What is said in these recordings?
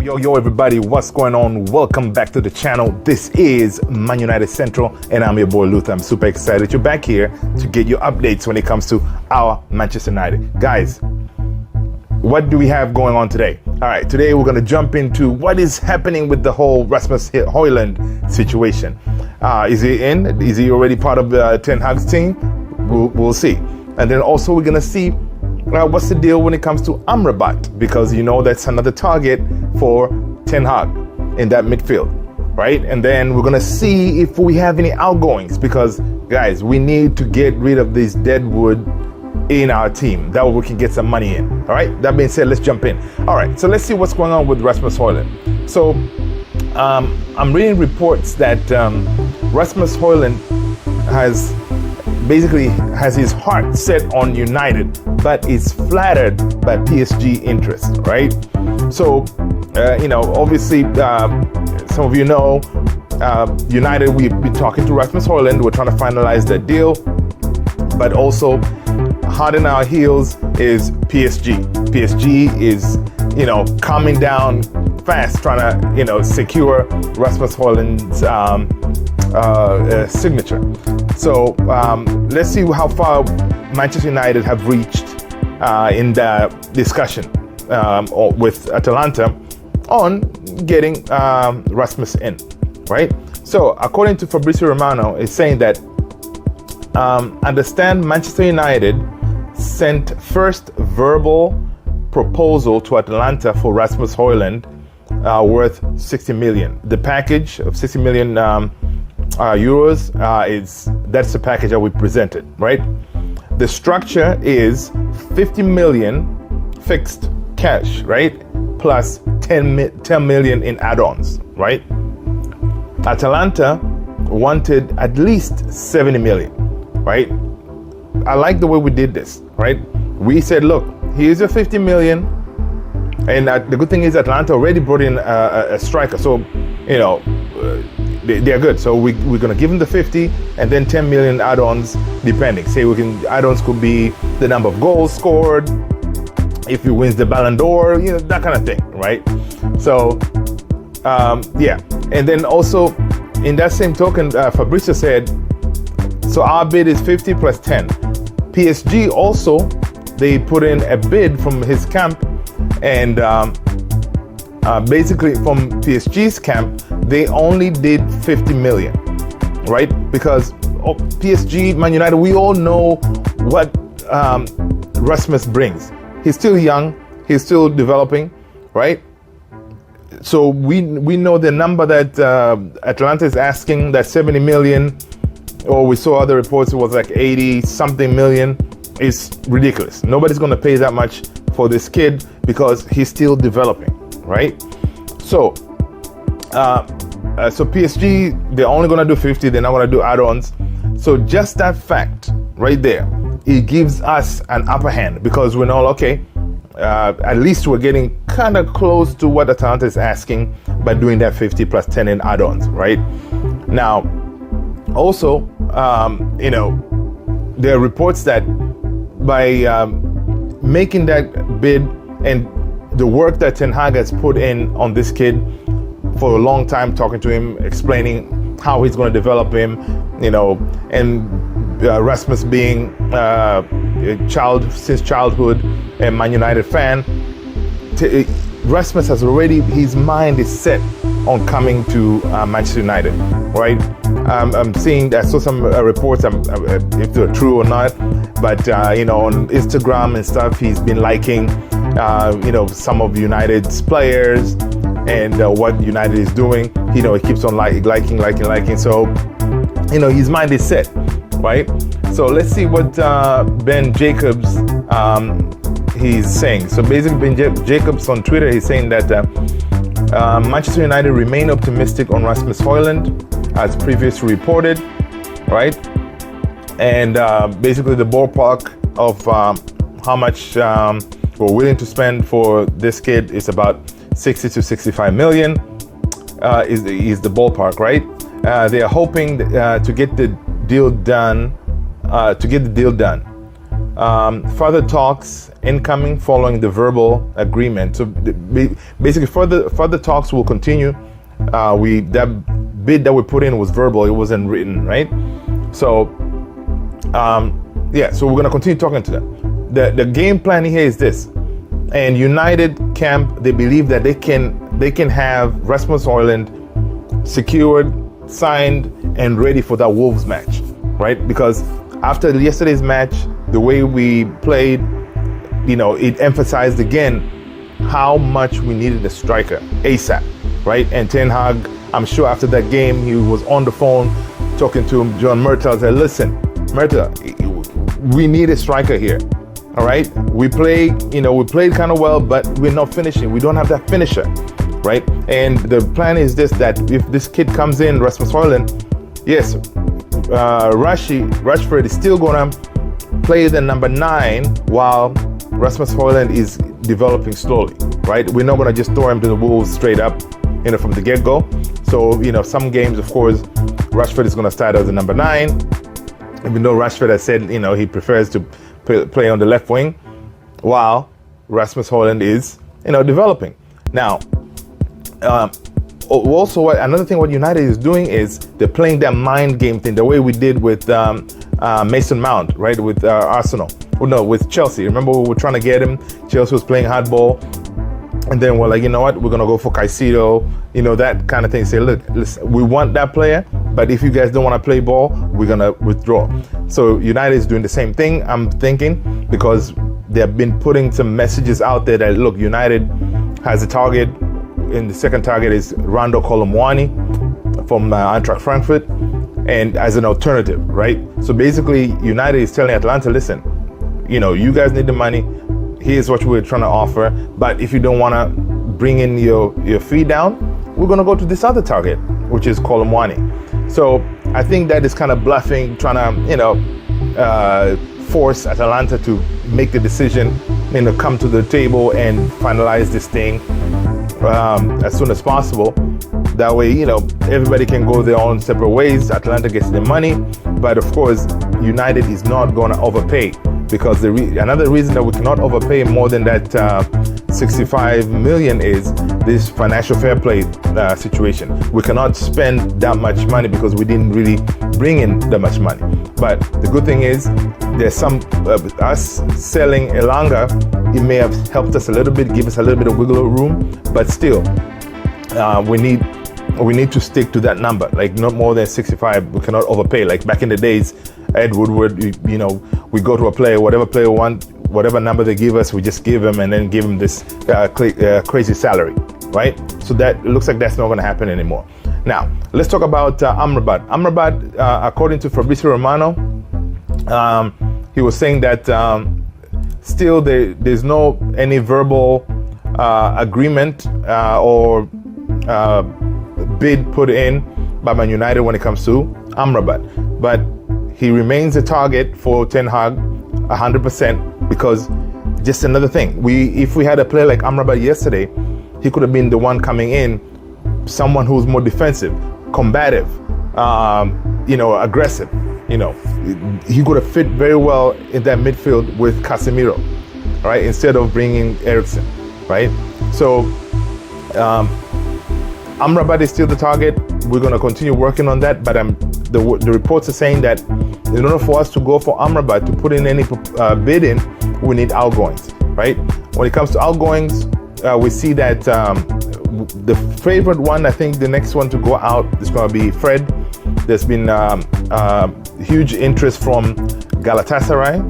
Yo everybody, what's going on? Welcome back to the channel. This is Man United Central and I'm your boy Luther. I'm super excited you're back here to get your updates when it comes to our Manchester United. Guys, what do we have going on today? All right, today we're going to jump into what is happening with the whole Rasmus Højlund situation. Is he in? Is he already part of Ten Hag's team? We'll see. And then also we're going to see what's the deal when it comes to Amrabat, because you know that's another target for Ten Hag in that midfield, right? And then we're going to see if we have any outgoings, because guys, we need to get rid of this dead wood in our team. That way we can get some money in. All right, that being said, let's jump in. All right, so let's see what's going on with Rasmus Højlund. So I'm reading reports that Rasmus Højlund has his heart set on United, but is flattered by PSG interest, right? So, obviously, some of you know, United, we've been talking to Rasmus Højlund. We're trying to finalize that deal, but also hot in our heels is PSG. PSG is, coming down fast, trying to, secure Rasmus Højlund's signature. So let's see how far Manchester United have reached in the discussion with Atalanta on getting Rasmus in, right? So according to Fabrizio Romano, it's saying that understand Manchester United sent first verbal proposal to Atalanta for Rasmus Højlund worth 60 million. The package of 60 million euros that's the package that we presented, right? The structure is 50 million fixed cash, right? Plus 10 million in add-ons, right? Atalanta wanted at least 70 million, right? I like the way we did this, right? We said, look, here's your 50 million. And the good thing is Atalanta already brought in a striker. So, they're good. So we're going to give him the 50 and then 10 million add-ons, depending. Say add-ons could be the number of goals scored, if he wins the Ballon d'Or, that kind of thing, right? So, yeah. And then also, in that same token, Fabrizio said, so our bid is 50 plus 10. PSG also, they put in a bid from his camp, and basically from PSG's camp, they only did 50 million, right? Because PSG, Man United, we all know what Rasmus brings. He's still young, he's still developing, right? So we know the number that Atlanta is asking, that 70 million, or we saw other reports it was like 80 something million, is ridiculous. Nobody's going to pay that much for this kid because he's still developing, right? So so PSG, they're only going to do 50, they're not going to do add-ons. So just that fact right there, it gives us an upper hand, because we know, okay, at least we're getting kind of close to what Atalanta is asking by doing that 50 plus 10 in add-ons, right? Now, also, there are reports that by making that bid and the work that Ten Hag has put in on this kid for a long time, talking to him, explaining how he's going to develop him, and Rasmus being a child since childhood, a Man United fan, Rasmus has already, his mind is set on coming to Manchester United, right? I'm seeing, I saw some reports, if they're true or not, but on Instagram and stuff, he's been liking, some of United's players and what United is doing. He keeps on liking. So, his mind is set, right? So let's see what Ben Jacobs he's saying. So basically, Ben Jacobs on Twitter, he's saying that Manchester United remain optimistic on Rasmus Højlund, as previously reported, right? And basically the ballpark of how much we're willing to spend for this kid is about 60 to 65 million is the ballpark, right? They are hoping to get the deal done. Further talks incoming following the verbal agreement. So basically, further talks will continue. That bid that we put in was verbal; it wasn't written, right? So, so we're gonna continue talking to them. The game plan here is this, and United camp, they believe that they can have Rasmus Højlund secured, signed, and ready for that Wolves match, right? Because after yesterday's match, the way we played, it emphasized again how much we needed a striker ASAP, right? And Ten Hag, I'm sure after that game, he was on the phone talking to John Murtaugh. Said, "Listen, Murtaugh, we need a striker here. All right, we played kind of well, but we're not finishing. We don't have that finisher, right? And the plan is this: that if this kid comes in, Rasmus Højlund, yes, Rashford is still gonna play the number 9 while Rasmus Højlund is developing slowly, right? We're not gonna just throw him to the Wolves straight up, from the get-go. So, some games, of course, Rashford is gonna start as the number 9, even though Rashford has said, he prefers to play on the left wing, while Rasmus Højlund is, developing. Now, also, another thing what United is doing is they're playing that mind game thing, the way we did with Mason Mount, right, with Arsenal. Oh, no, with Chelsea. Remember, we were trying to get him. Chelsea was playing hardball. And then we're like, you know what, we're going to go for Caicedo, that kind of thing. Say, look, listen, we want that player, but if you guys don't want to play ball, we're going to withdraw. So United is doing the same thing, I'm thinking, because they've been putting some messages out there that, look, United has a target, and the second target is Rando Colomwani from Eintracht Frankfurt, and as an alternative, right? So basically, United is telling Atlanta, listen, you guys need the money. Here's what we're trying to offer. But if you don't want to bring in your fee down, we're going to go to this other target, which is Colomwani. So I think that is kind of bluffing, trying to, force Atalanta to make the decision, come to the table and finalize this thing as soon as possible. That way, everybody can go their own separate ways. Atlanta gets their money. But of course, United is not going to overpay, because another reason that we cannot overpay more than that 65 million is this financial fair play situation. We cannot spend that much money because we didn't really bring in that much money. But the good thing is, there's some us selling Elanga, it may have helped us a little bit, give us a little bit of wiggle room, but still, we need to stick to that number, like not more than 65. We cannot overpay. Like back in the days, Ed Woodward, we go to a player, whatever player want, whatever number they give us, we just give him and then give him this crazy salary, right? So that looks like that's not going to happen anymore. Now, let's talk about Amrabat. Amrabat, according to Fabrizio Romano, he was saying that still there's no any verbal agreement or bid put in by Man United when it comes to Amrabat, but he remains a target for Ten Hag 100%, because just another thing, if we had a player like Amrabat yesterday, he could have been the one coming in, someone who's more defensive, combative, aggressive. He could have fit very well in that midfield with Casemiro, right? Instead of bringing Eriksen, right? So Amrabat is still the target. We're going to continue working on that, but the reports are saying that in order for us to go for Amrabat, to put in any bid in, we need outgoings, right? When it comes to outgoings, we see that the favorite one, I think the next one to go out is going to be Fred. There's been huge interest from Galatasaray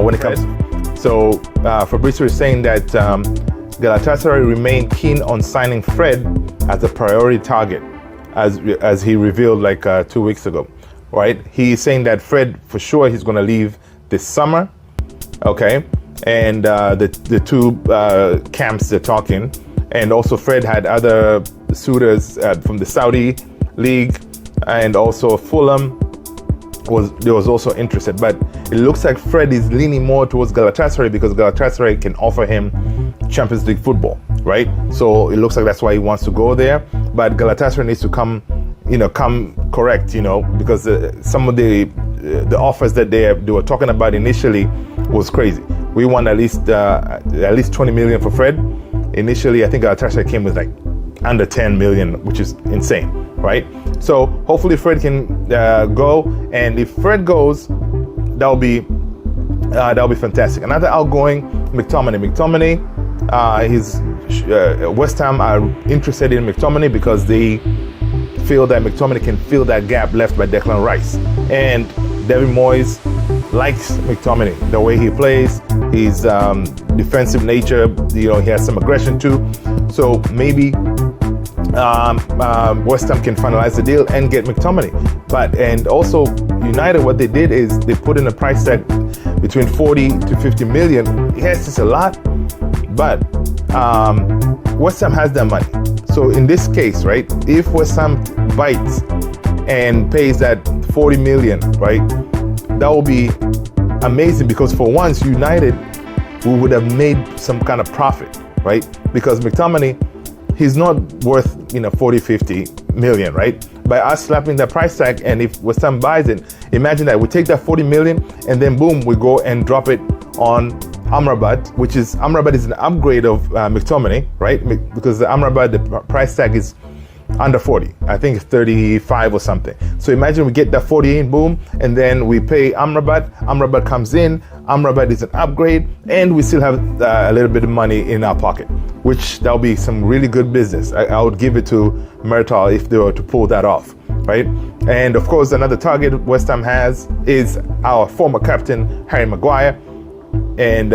when it comes. So Fabrizio is saying that Galatasaray remain keen on signing Fred as a priority target, as he revealed like 2 weeks ago, right? He's saying that Fred, for sure, he's going to leave this summer, okay? And the two camps they're talking, and also Fred had other suitors from the Saudi league, and also Fulham was also interested. But it looks like Fred is leaning more towards Galatasaray because Galatasaray can offer him Champions League football, right? So it looks like that's why he wants to go there. But Galatasaray needs to come correct, because some of the the offers that they were talking about initially was crazy. We want at least 20 million for Fred. Initially, I think our Tasha came with like under 10 million, which is insane, right? So hopefully Fred can go, and if Fred goes, that'll be fantastic. Another outgoing, McTominay. West Ham are interested in McTominay because they feel that McTominay can fill that gap left by Declan Rice. And David Moyes likes McTominay, the way he plays, his defensive nature, he has some aggression too. So maybe West Ham can finalize the deal and get McTominay. And also United, what they did is they put in a price tag between 40 to 50 million. Yes, it's a lot, but West Ham has their money. So in this case, right, if West Ham bites and pays that 40 million, right, that will be amazing, because for once United, we would have made some kind of profit, right? Because McTominay, he's not worth 40, 50 million, right? By us slapping that price tag, and if West Ham buys it, imagine that we take that 40 million and then boom, we go and drop it on Amrabat, Amrabat is an upgrade of McTominay, right? Because the Amrabat, the price tag is under 40. I think it's 35 or something. So imagine we get that 40 in, boom, and then we pay Amrabat. Amrabat comes in. Amrabat is an upgrade, and we still have a little bit of money in our pocket, which that'll be some really good business. I would give it to Myrtle if they were to pull that off, right? And of course, another target West Ham has is our former captain, Harry Maguire. And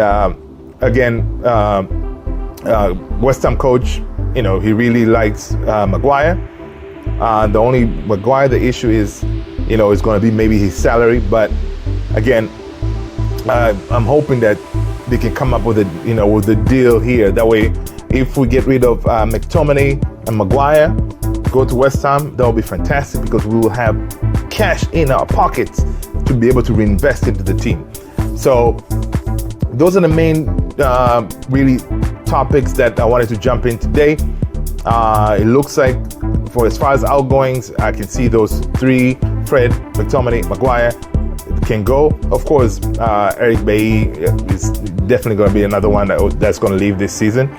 again, West Ham coach, he really likes Maguire. The only Maguire, the issue is, is going to be maybe his salary. But again, I'm hoping that they can come up with a deal here. That way, if we get rid of McTominay and Maguire, go to West Ham, that will be fantastic, because we will have cash in our pockets to be able to reinvest into the team. So those are the main really topics that I wanted to jump in today. It looks like, for as far as outgoings, I can see those three: Fred, McTominay, Maguire can go. Of course, Eric Bailly is definitely going to be another one that's going to leave this season,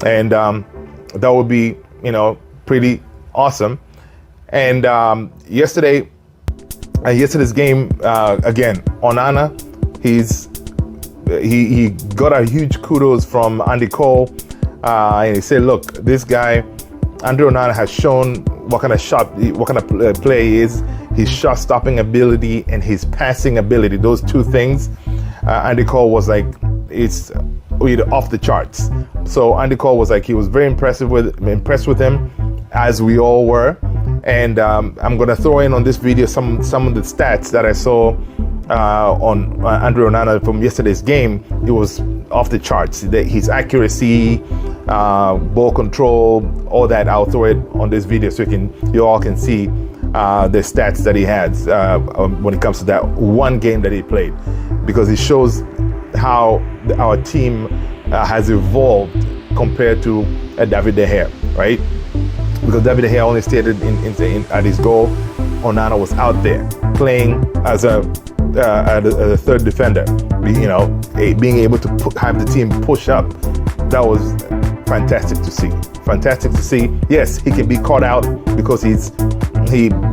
and that would be pretty awesome. And yesterday's game, again, Onana, he got a huge kudos from Andy Cole, and he said, look, this guy Andre Onana has shown what kind of player he is. His shot stopping ability and his passing ability, those two things, Andy Cole was like, it's off the charts. So Andy Cole was like, he was very impressed with him, as we all were. And I'm gonna throw in on this video some of the stats that I saw on Andre Onana from yesterday's game. It was off the charts. His accuracy, ball control, all that. I'll throw it on this video so you all can see the stats that he has when it comes to that one game that he played, because it shows how our team has evolved compared to David De Gea, right? Because David De Gea only stayed at his goal. Onana was out there playing as a third defender, being able to have the team push up. That was fantastic to see. Fantastic to see. Yes, he can be caught out because he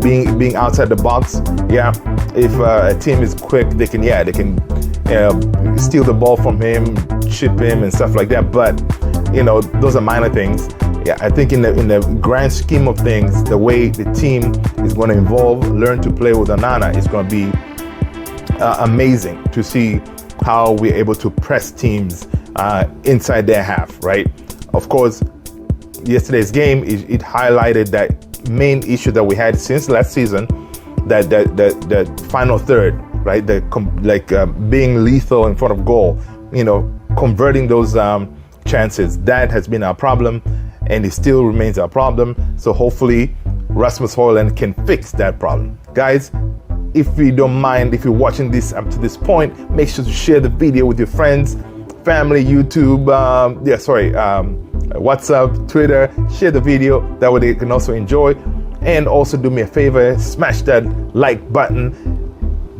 being outside the box. Yeah, if a team is quick, they can steal the ball from him, chip him, and stuff like that. But those are minor things. Yeah, I think in the grand scheme of things, the way the team is going to learn to play with Onana is going to be amazing to see how we're able to press teams inside their half, right? Of course, yesterday's game, it highlighted that main issue that we had since last season, that the final third, right? Being lethal in front of goal, converting those chances. That has been our problem, and it still remains our problem. So hopefully Rasmus Højlund can fix that problem. Guys, if you don't mind, if you're watching this up to this point, make sure to share the video with your friends, family, YouTube, WhatsApp, Twitter. Share the video, that way they can also enjoy. And also do me a favor, smash that like button.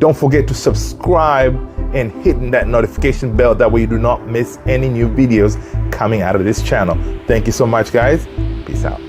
Don't forget to subscribe and hitting that notification bell. That way you do not miss any new videos coming out of this channel. Thank you so much, guys. Peace out.